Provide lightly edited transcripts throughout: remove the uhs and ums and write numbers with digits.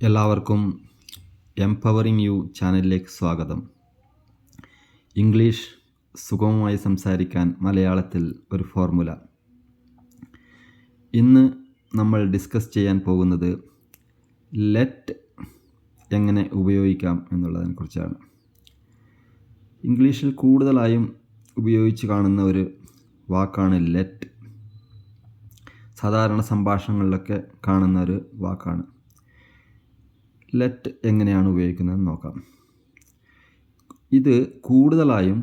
എല്ലാവർക്കും empowering U ചാനലിലേക്ക് സ്വാഗതം. ഇംഗ്ലീഷ് സുഗമമായി സംസാരിക്കാൻ മലയാളത്തിൽ ഒരു ഫോർമുല. ഇന്ന് നമ്മൾ ഡിസ്കസ് ചെയ്യാൻ പോകുന്നത് ലെറ്റ് എങ്ങനെ ഉപയോഗിക്കാം എന്നുള്ളതിനെക്കുറിച്ചാണ്. ഇംഗ്ലീഷിൽ കൂടുതലായും ഉപയോഗിച്ച് കാണുന്ന ഒരു വാക്കാണ് ലെറ്റ്. സാധാരണ സംഭാഷണങ്ങളിലൊക്കെ കാണുന്ന ഒരു വാക്കാണ്. ലെറ്റ് എങ്ങനെയാണ് ഉപയോഗിക്കുന്നതെന്ന് നോക്കാം. ഇത് കൂടുതലായും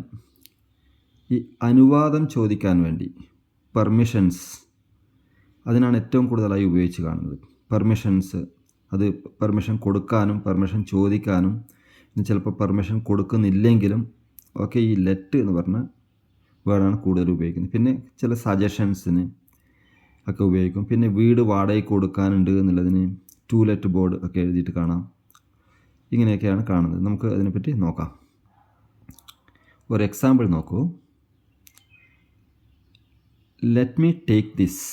ഈ അനുവാദം ചോദിക്കാൻ വേണ്ടി, പെർമിഷൻസ്, അതിനാണ് ഏറ്റവും കൂടുതലായി ഉപയോഗിച്ച് കാണുന്നത്. പെർമിഷൻസ്, അത് പെർമിഷൻ കൊടുക്കാനും പെർമിഷൻ ചോദിക്കാനും, ചിലപ്പോൾ പെർമിഷൻ കൊടുക്കുന്നില്ലെങ്കിലും ഒക്കെ ഈ ലെറ്റ് എന്ന് പറഞ്ഞ വേർഡാണ് കൂടുതൽ ഉപയോഗിക്കുന്നത്. പിന്നെ ചില സജഷൻസിന് ഒക്കെ ഉപയോഗിക്കും. പിന്നെ വീട് വാടകയ്ക്ക് കൊടുക്കാനുണ്ട് എന്നുള്ളതിന് ടു ലെറ്റ് ബോർഡ് ഒക്കെ എഴുതിയിട്ട് കാണാം. ഇങ്ങനെയൊക്കെയാണ് കാണുന്നത്. നമുക്ക് അതിനെപ്പറ്റി നോക്കാം. ഒരു എക്സാമ്പിൾ നോക്കൂ. Let me take this.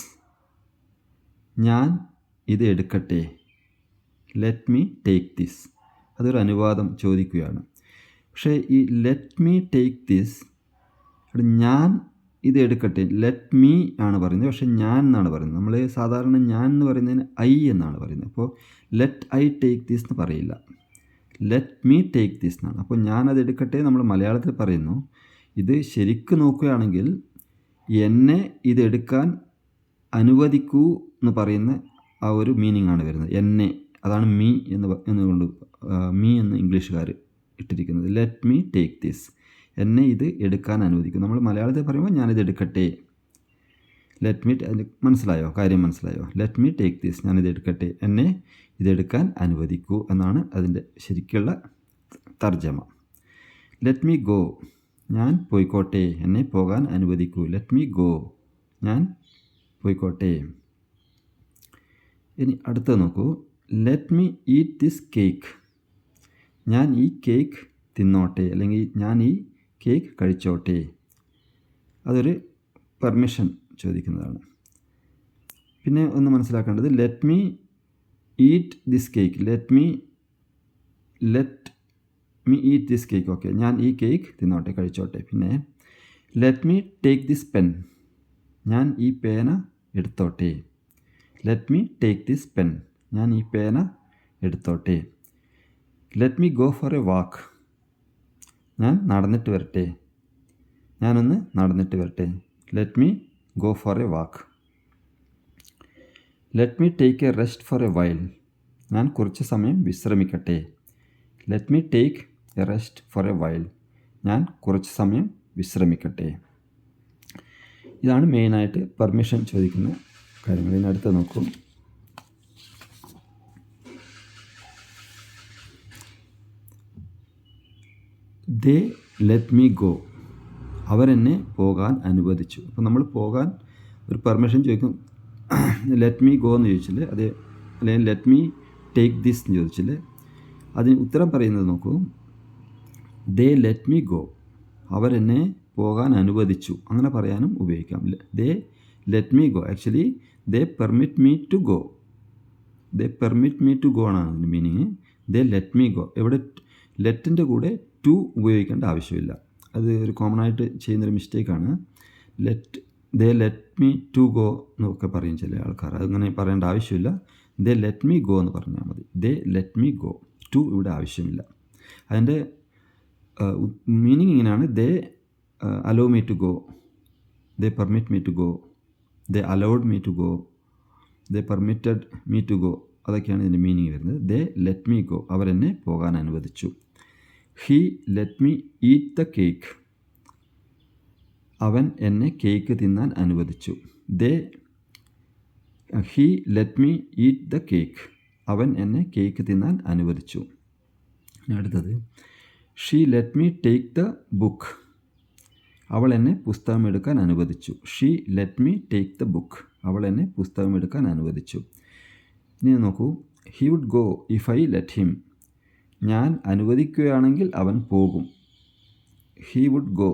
ഞാൻ ഇത് എടുക്കട്ടെ. ലെറ്റ് മീ ടേക്ക് ദിസ്, അതൊരു അനുവാദം ചോദിക്കുകയാണ്. പക്ഷേ ഈ ലെറ്റ് മീ ടേക്ക് ദിസ്, ഞാൻ ഇത് എടുക്കട്ടെ, ലെറ്റ് മീ ആണ് പറയുന്നത്. പക്ഷേ ഞാൻ എന്നാണ് പറയുന്നത്. നമ്മൾ സാധാരണ ഞാൻ എന്ന് പറയുന്നതിന് ഐ എന്നാണ് പറയുന്നത്. അപ്പോൾ ലെറ്റ് ഐ ടേക്ക് ദിസ് എന്ന് പറയില്ല, ലെറ്റ് മീ ടേക്ക് ദിസ് എന്നാണ്. അപ്പോൾ ഞാനത് എടുക്കട്ടെ നമ്മൾ മലയാളത്തിൽ പറയുന്നു. ഇത് ശരിക്കും നോക്കുകയാണെങ്കിൽ എന്നെ ഇതെടുക്കാൻ അനുവദിക്കൂ എന്ന് പറയുന്ന ആ ഒരു മീനിങ് ആണ് വരുന്നത്. എന്നെ, അതാണ് മീ എന്നുകൊണ്ട് മീ എന്ന് ഇംഗ്ലീഷുകാർ ഇട്ടിരിക്കുന്നത്. ലെറ്റ് മീ ടേക്ക് ദിസ്, എന്നെ ഇത് എടുക്കാൻ അനുവദിക്കും. നമ്മൾ മലയാളത്തിൽ പറയുമ്പോൾ ഞാനിത് എടുക്കട്ടെ. ലെറ്റ് മീ, മനസ്സിലായോ? കാര്യം മനസ്സിലായോ? ലെറ്റ് മീ ടേക്ക് ദിസ്, ഞാനിത് എടുക്കട്ടെ, എന്നെ ഇതെടുക്കാൻ അനുവദിക്കൂ എന്നാണ് അതിൻ്റെ ശരിക്കുള്ള തർജ്ജമ. ലെറ്റ് മീ ഗോ, ഞാൻ പോയിക്കോട്ടെ, എന്നെ പോകാൻ അനുവദിക്കൂ. ലെറ്റ് മീ ഗോ, ഞാൻ പോയിക്കോട്ടെ. ഇനി അടുത്തത് നോക്കൂ. Let me eat this cake, ഞാൻ ഈ കേക്ക് തിന്നോട്ടെ, അല്ലെങ്കിൽ ഞാൻ ഈ കേക്ക് കഴിച്ചോട്ടെ. അതൊരു പെർമിഷൻ ചോദിക്കുന്നതാണ്. പിന്നെ ഒന്ന് മനസ്സിലാക്കേണ്ടത്, let me eat this cake, let me eat this cake, okay, ഞാൻ ഈ കേക്ക് തിന്നോട്ടെ, കഴിച്ചോട്ടെ. പിന്നെ let me take this pen, ഞാൻ ഈ പേന എടുത്തോട്ടെ. Let me take this pen, ഞാൻ ഈ പേന എടുത്തോട്ടെ. Let me go for a walk, ഞാൻ നടന്നിട്ട് വരട്ടെ, ഞാനൊന്ന് നടന്നിട്ട് വരട്ടെ. Let me go for a walk. Let me take a rest for a while, ഞാൻ കുറച്ച് സമയം വിശ്രമിക്കട്ടെ. Let me take a rest for a while, ഞാൻ കുറച്ച് സമയം വിശ്രമിക്കട്ടെ. ഇതാണ് മെയിനായിട്ട് പെർമിഷൻ ചോദിക്കുന്ന കാര്യങ്ങൾ. ഇതിനടുത്ത് നോക്കൂ. ദേ ലെറ്റ് മീ ഗോ, അവരെന്നെ പോകാൻ അനുവദിച്ചു. അപ്പോൾ നമ്മൾ പോകാൻ ഒരു പെർമിഷൻ ചോദിക്കും. ലെറ്റ് മീ ഗോ എന്ന് ചോദിച്ചില്ലേ, അതേ, അല്ലെങ്കിൽ ലെറ്റ് മീ ടേക്ക് ദിസ് എന്ന് ചോദിച്ചില്ലേ, അതിന് ഉത്തരം പറയുന്നത് നോക്കൂ. ദേ ലെറ്റ് മീ ഗോ, അവരെന്നെ പോകാൻ അനുവദിച്ചു, അങ്ങനെ പറയാനും ഉപയോഗിക്കാം. They let me go, actually they permit me to go. They permit me to go ആണ് അതിൻ്റെ meaning. They let me go, എവിടെ ലെറ്റിൻ്റെ കൂടെ ടു ഉപയോഗിക്കേണ്ട ആവശ്യമില്ല. അത് ഒരു കോമൺ ആയിട്ട് ചെയ്യുന്നൊരു മിസ്റ്റേക്കാണ്. ദേ ലെറ്റ് മീ ടു ഗോ എന്നൊക്കെ പറയും ചില ആൾക്കാർ. അങ്ങനെ പറയേണ്ട ആവശ്യമില്ല. ദേ ലെറ്റ് മീ ഗോ എന്ന് പറഞ്ഞാൽ മതി. They let me go, to ഇവിടെ ആവശ്യമില്ല. അതിൻ്റെ മീനിങ് ഇങ്ങനെയാണ്. They allow me to go, they permit me to go, they allowed me to go, they permitted me to go, അതൊക്കെയാണ് ഇതിൻ്റെ മീനിങ് വരുന്നത്. ദേ ലെറ്റ് മീ ഗോ, അവരെന്നെ പോകാൻ അനുവദിച്ചു. He let me eat the cake, അവൻ എന്നെ cake തിന്നാൻ അനുവദിച്ചു. He let me eat the cake, അവൻ എന്നെ കേക്ക് തിന്നാൻ അനുവദിച്ചു. അടുത്തത്, she let me take the book, അവൾ എന്നെ പുസ്തകം എടുക്കാൻ അനുവദിച്ചു. She let me take the book, അവൾ എന്നെ പുസ്തകം എടുക്കാൻ അനുവദിച്ചു. ഇനി നോക്കൂ. He would go if I let him, ഞാൻ അനുവദിക്കുകയാണെങ്കിൽ അവൻ പോകും. He would go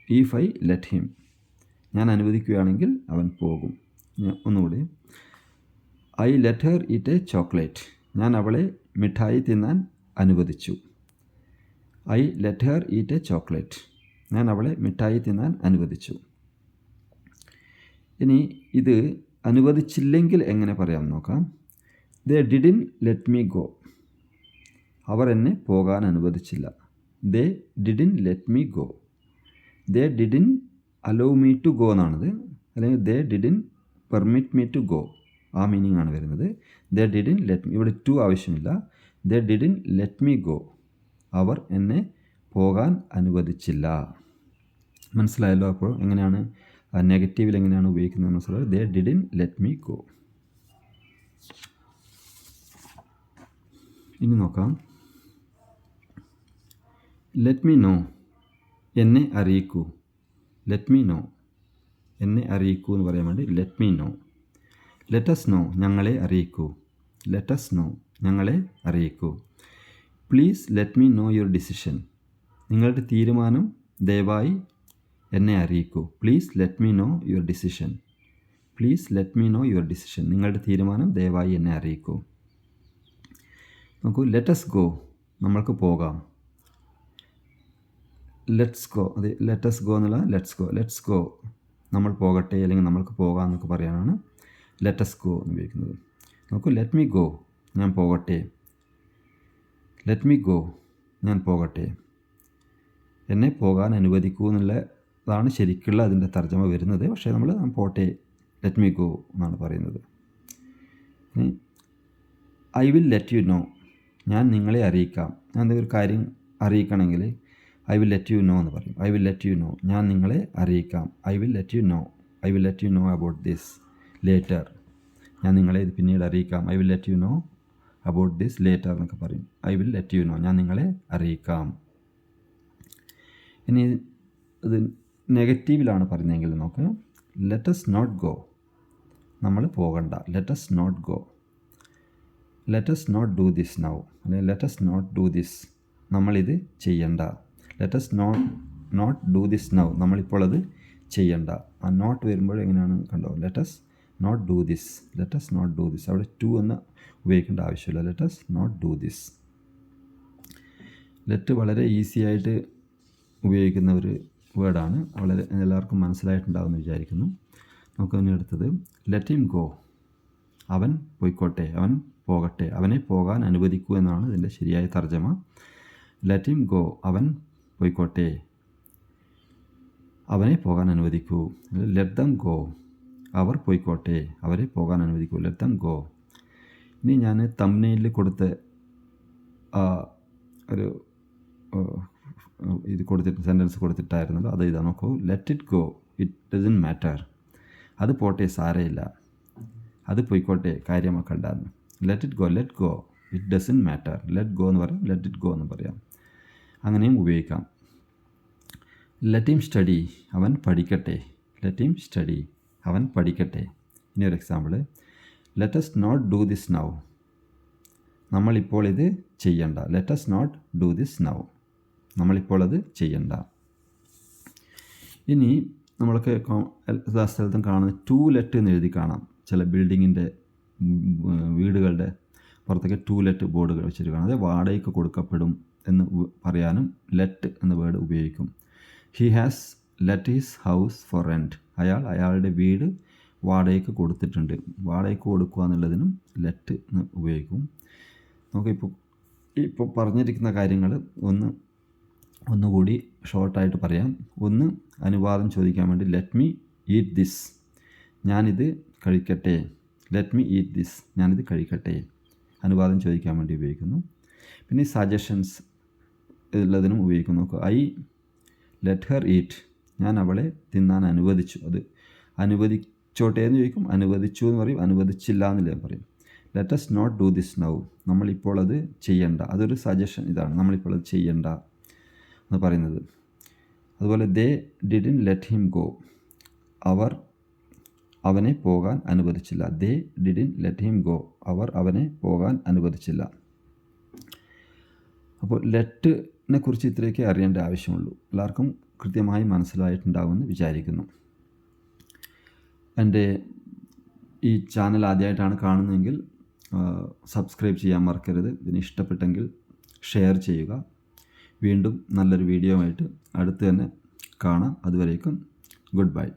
if I let him, ഞാൻ അനുവദിക്കുകയാണെങ്കിൽ അവൻ പോകും. ഒന്നുകൂടി. I let her eat A chocolate, ഞാൻ അവളെ മിഠായി തിന്നാൻ അനുവദിച്ചു. I let her eat A chocolate. ഞാൻ അവളെ മിഠായി തിന്നാൻ അനുവദിച്ചു. ഇനി ഇത് അനുവദിച്ചില്ലെങ്കിൽ എങ്ങനെ പറയാം നോക്കാം. They didn't let me go. അവർ എന്നെ പോകാൻ അനുവദിച്ചില്ല. They didn't let me go. They didn't allow me to go എന്നാണത്. അല്ലെങ്കിൽ they didn't permit me to go, ആ മീനിങ് ആണ് വരുന്നത്. ദേ ഡിഡിൻ ലെറ്റ് മീ, ഇവിടെ ടു ആവശ്യമില്ല. They didn't let me go. അവർ എന്നെ പോകാൻ അനുവദിച്ചില്ല. മനസ്സിലായല്ലോ? അപ്പോൾ എങ്ങനെയാണ് നെഗറ്റീവിൽ എങ്ങനെയാണ് ഉപയോഗിക്കുന്നത് മനസ്സിലായത്. ദേ ഡിഡിൻ ലെറ്റ് മീ ഗോ. ഇനി നോക്കാം. ലെറ്റ് മീ നോ, എന്നെ അറിയിക്കൂ. ലെറ്റ് മീ നോ, എന്നെ അറിയിക്കൂ എന്ന് പറയാൻ വേണ്ടി let me know. Let us know, ഞങ്ങളെ അറിയിക്കൂ. ലെറ്റസ് നോ, ഞങ്ങളെ അറിയിക്കൂ. Please let me know your decision. നിങ്ങളുടെ തീരുമാനം ദയവായി എന്നെ അറിയിക്കൂ. Please let me know your decision. Please let me know your decision. നിങ്ങളുടെ തീരുമാനം ദയവായി എന്നെ അറിയിക്കൂ. നോക്കൂ, ലെറ്റസ് ഗോ, നമ്മൾക്ക് പോകാം. ലെറ്റ്സ് ഗോ, അത് ലെറ്റസ് ഗോ എന്നുള്ള ലെറ്റ്സ് ഗോ. ലെറ്റ്സ് ഗോ, നമ്മൾ പോകട്ടെ അല്ലെങ്കിൽ നമ്മൾക്ക് പോകാം എന്നൊക്കെ പറയാനാണ് ലെറ്റസ് ഗോ എന്ന് ഉപയോഗിക്കുന്നത്. നോക്കൂ, ലെറ്റ് മീ ഗോ, ഞാൻ പോകട്ടെ. ലെറ്റ് മീ ഗോ, ഞാൻ പോകട്ടെ. എന്നെ പോകാൻ അനുവദിക്കൂ എന്നുള്ളതാണ് ശരിക്കുള്ള അതിൻ്റെ തർജ്ജമ വരുന്നത്. പക്ഷേ നമ്മൾ പോട്ടെ, ലെറ്റ് മീ ഗോ എന്നാണ് പറയുന്നത്. I will let you know, ഞാൻ നിങ്ങളെ അറിയിക്കാം. ഞാൻ എന്തെങ്കിലും ഒരു കാര്യം അറിയിക്കണമെങ്കിൽ I will let you know എന്ന് പറയും. I will let you know, ഞാൻ നിങ്ങളെ അറിയിക്കാം. I will let you know. I will let you know about this later. ഞാൻ നിങ്ങളെ ഇത് പിന്നീട് അറിയിക്കാം. I will let you know about this later എന്നൊക്കെ പറയും. I will let you know, ഞാൻ നിങ്ങളെ അറിയിക്കാം. ഇനി ഇത് നെഗറ്റീവിലാണ് പറയുന്നതെങ്കിൽ നോക്ക്. ലെറ്റസ് നോട്ട് ഗോ, നമ്മൾ പോകണ്ട. Let us not go. Let us not do this now, അല്ലെങ്കിൽ ലെറ്റസ് നോട്ട് ഡു ദിസ്, നമ്മളിത് ചെയ്യണ്ട. Let us not do this now, നമ്മളിപ്പോൾ അത് ചെയ്യണ്ട. ആ നോട്ട് വരുമ്പോൾ എങ്ങനെയാണ് കണ്ടോ. Let us not do this, let us not do this. അവിടെ ടു എന്ന് ഉപയോഗിക്കേണ്ട ആവശ്യമില്ല. Let us not do this. Let വളരെ ഈസി ആയിട്ട് ഉപയോഗിക്കുന്ന ഒരു വേർഡാണ്. വളരെ എല്ലാവർക്കും മനസ്സിലായിട്ടുണ്ടാവുമെന്ന് വിചാരിക്കുന്നു. നമുക്ക് അതിന് അടുത്തത് ലെറ്റ് ഹിം ഗോ, അവൻ പോയിക്കോട്ടെ, അവൻ പോകട്ടെ. അവനെ പോകാൻ അനുവദിക്കൂ എന്നാണ് ഇതിൻ്റെ ശരിയായ തർജ്ജമ. ലെറ്റ് ഹിം ഗോ, അവൻ പോയിക്കോട്ടെ, അവനെ പോകാൻ അനുവദിക്കൂ. ലെറ്റ് ദം ഗോ, അവർ പോയിക്കോട്ടെ, അവരെ പോകാൻ അനുവദിക്കൂ. Let them go. ഇനി ഞാൻ തംബ്നെയിലിൽ കൊടുത്ത ഒരു ഇത് കൊടുത്തിട്ട് സെൻറ്റൻസ് കൊടുത്തിട്ടായിരുന്നല്ലോ, അത് ഇതാ നോക്കൂ. Let it go, it doesn't matter. അത് പോട്ടെ, സാരമില്ല. അത് പോയിക്കോട്ടെ, കാര്യമാക്കണ്ടെന്ന്. Let it go, let go, it doesn't matter. Let go എന്ന് പറയാം, ലെറ്റ് ഇറ്റ് ഗോ എന്ന് പറയാം. അങ്ങനെയും ഉപയോഗിക്കാം. ലെറ്റ് ഹിം സ്റ്റഡി, അവൻ പഠിക്കട്ടെ. ലെറ്റ് ഹിം സ്റ്റഡി, അവൻ പഠിക്കട്ടെ. ഇനി ഒരു example. Let us not do this now, നമ്മളിപ്പോൾ ഇത് ചെയ്യണ്ട. Let us not do this now, നമ്മളിപ്പോൾ അത് ചെയ്യണ്ട. ഇനി നമ്മൾക്ക് എല്ലാ സ്ഥലത്തും കാണുന്ന ടു ലെറ്റ് എന്ന് എഴുതി കാണാം. ചില ബിൽഡിങ്ങിൻ്റെ വീടുകളുടെ പുറത്തൊക്കെ ടു ലെറ്റ് ബോർഡുകൾ വെച്ചിട്ട് കാണാം. അത് വാടകയ്ക്ക് കൊടുക്കപ്പെടും എന്ന് പറയാനും ലെറ്റ് എന്ന വേർഡ് ഉപയോഗിക്കും. He has let his house four rent, അയാളുടെ വീട് വാടകയ്ക്ക് കൊടുത്തിട്ടുണ്ട്. വാടകയ്ക്ക് കൊടുക്കുക എന്നുള്ളതിനും ലെറ്റ് എന്ന് ഉപയോഗിക്കും. ഇപ്പോൾ പറഞ്ഞിരിക്കുന്ന കാര്യങ്ങൾ ഒന്നുകൂടി ഷോർട്ടായിട്ട് പറയാം. ഒന്ന്, അനുവാദം ചോദിക്കാൻ വേണ്ടി ലെറ്റ് മീ ഈറ്റ് ദിസ്, ഞാനിത് കഴിക്കട്ടെ. ലെറ്റ് മീ ഈറ്റ് ദിസ്, ഞാനിത് കഴിക്കട്ടെ, അനുവാദം ചോദിക്കാൻ വേണ്ടി ഉപയോഗിക്കുന്നു. പിന്നെ സജഷൻസ് ഉള്ളതിനും ഉപയോഗിക്കുന്നു. ഐ ലെറ്റ് ഹെർ ഈറ്റ്, ഞാൻ അവളെ തിന്നാൻ അനുവദിച്ചു. അത് അനുവദിച്ചോട്ടെ എന്ന് ചോദിക്കും, അനുവദിച്ചു എന്ന് പറയും, അനുവദിച്ചില്ല എന്നല്ലേ പറയും. Let us not do this now, നമ്മളിപ്പോൾ അത് ചെയ്യണ്ട. അതൊരു സജഷൻ ഇതാണ്, നമ്മളിപ്പോൾ അത് ചെയ്യണ്ട എന്ന് പറയുന്നത്. അതുപോലെ they didn't let him go, അവർ അവനെ പോകാൻ അനുവദിച്ചില്ല. They didn't let him go, അവർ അവനെ പോകാൻ അനുവദിച്ചില്ല. അപ്പോൾ ലെറ്റിനെ കുറിച്ച് ഇത്രയൊക്കെ അറിയേണ്ട ആവശ്യമുള്ളൂ. എല്ലാവർക്കും കൃത്യമായി മനസ്സിലായിട്ടുണ്ടാവുമെന്ന് വിചാരിക്കുന്നു. എൻ്റെ ഈ ചാനൽ ആദ്യമായിട്ടാണ് കാണുന്നതെങ്കിൽ സബ്സ്ക്രൈബ് ചെയ്യാൻ മറക്കരുത്. ഇതിന് ഇഷ്ടപ്പെട്ടെങ്കിൽ ഷെയർ ചെയ്യുക. വീണ്ടും നല്ലൊരു വീഡിയോ ആയിട്ട് അടുത്ത് തന്നെ കാണാം. അതുവരേക്കും ഗുഡ് ബൈ.